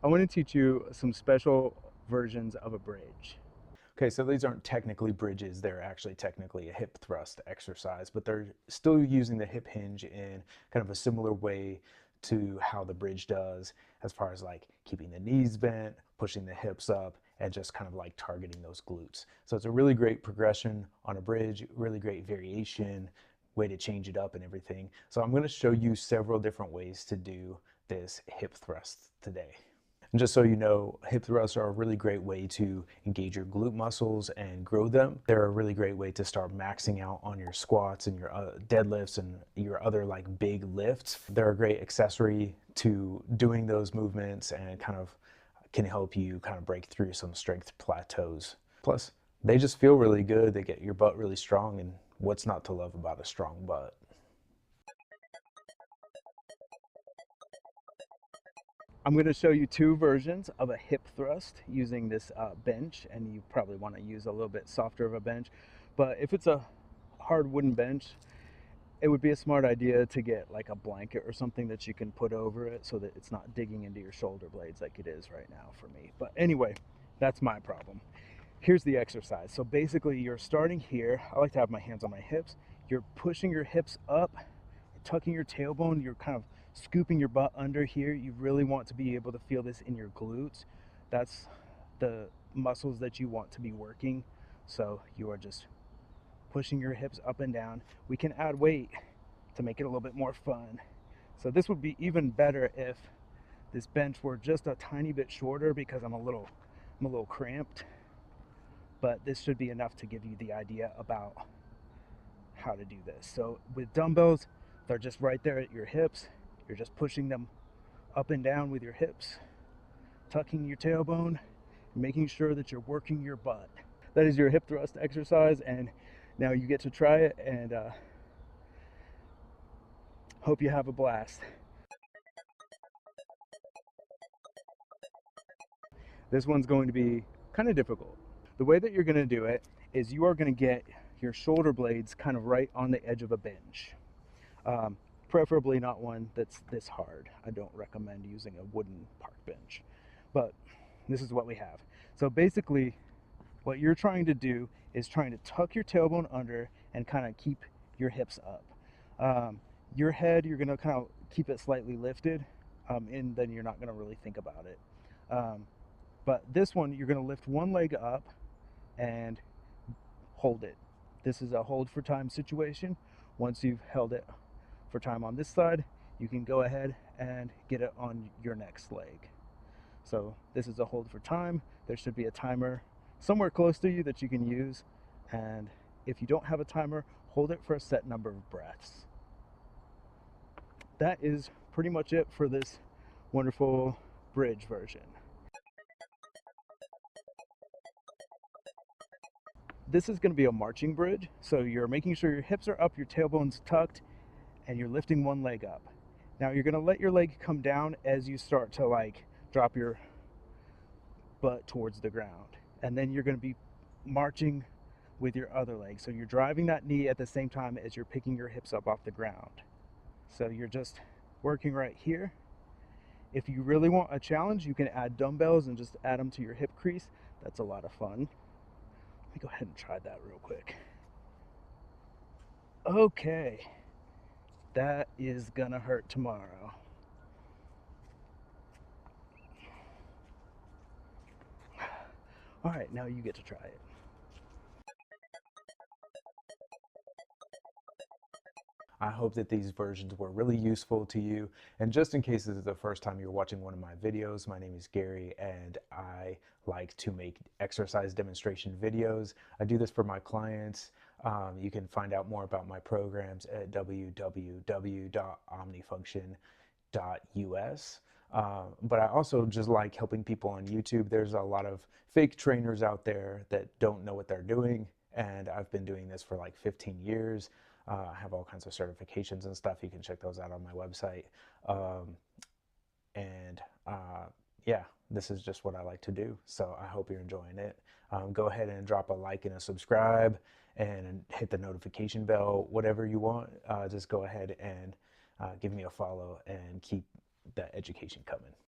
I want to teach you some special versions of a bridge. Okay, so these aren't technically bridges, they're actually technically a hip thrust exercise, but they're still using the hip hinge in kind of a similar way to how the bridge does, as far as like keeping the knees bent, pushing the hips up, and just kind of like targeting those glutes. So it's a really great progression on a bridge, really great variation, way to change it up and everything. So I'm going to show you several different ways to do this hip thrust today. And just so you know, hip thrusts are a really great way to engage your glute muscles and grow them. They're a really great way to start maxing out on your squats and your deadlifts and your other like big lifts. They're a great accessory to doing those movements and kind of can help you kind of break through some strength plateaus. Plus, they just feel really good. They get your butt really strong, and what's not to love about a strong butt? I'm going to show you two versions of a hip thrust using this bench, and you probably want to use a little bit softer of a bench. But if it's a hard wooden bench, it would be a smart idea to get like a blanket or something that you can put over it so that it's not digging into your shoulder blades like it is right now for me. But anyway, that's my problem. Here's the exercise. So basically you're starting here. I like to have my hands on my hips. You're pushing your hips up, tucking your tailbone. You're kind of scooping your butt under here. You really want to be able to feel this in your glutes. That's the muscles that you want to be working. So you are just pushing your hips up and down. We can add weight to make it a little bit more fun. So this would be even better if this bench were just a tiny bit shorter, because I'm a little cramped. But this should be enough to give you the idea about how to do this. So with dumbbells, they're just right there at your hips. You're just pushing them up and down with your hips, tucking your tailbone, making sure that you're working your butt. That is your hip thrust exercise, and now you get to try it, and hope you have a blast. This one's going to be kind of difficult. The way that you're going to do it is you are going to get your shoulder blades kind of right on the edge of a bench. Preferably not one that's this hard. I don't recommend using a wooden park bench, but this is what we have. So basically what you're trying to do is trying to tuck your tailbone under and kind of keep your hips up. Your head, you're going to kind of keep it slightly lifted, and then you're not going to really think about it. But this one, you're going to lift one leg up and hold it. This is a hold for time situation. Once you've held it for time on this side, you can go ahead and get it on your next leg. So this is a hold for time. There should be a timer somewhere close to you that you can use, and if you don't have a timer, hold it for a set number of breaths. That is pretty much it for this wonderful bridge version. This is going to be a marching bridge, so you're making sure your hips are up, your tailbone's tucked, and you're lifting one leg up. Now you're going to let your leg come down as you start to like drop your butt towards the ground, and then you're going to be marching with your other leg. So you're driving that knee at the same time as you're picking your hips up off the ground. So you're just working right here. If you really want a challenge, you can add dumbbells and just add them to your hip crease. That's a lot of fun. Let me go ahead and try that real quick. Okay, that is gonna hurt tomorrow. All right, now you get to try it. I hope that these versions were really useful to you. And just in case this is the first time you're watching one of my videos, my name is Gary, and I like to make exercise demonstration videos. I do this for my clients. You can find out more about my programs at www.omnifunction.us. But I also just like helping people on YouTube. There's a lot of fake trainers out there that don't know what they're doing, and I've been doing this for like 15 years. I have all kinds of certifications and stuff. You can check those out on my website. And yeah, this is just what I like to do. So I hope you're enjoying it. Go ahead and drop a like and a subscribe and hit the notification bell, whatever you want. Just go ahead and give me a follow and keep that education coming.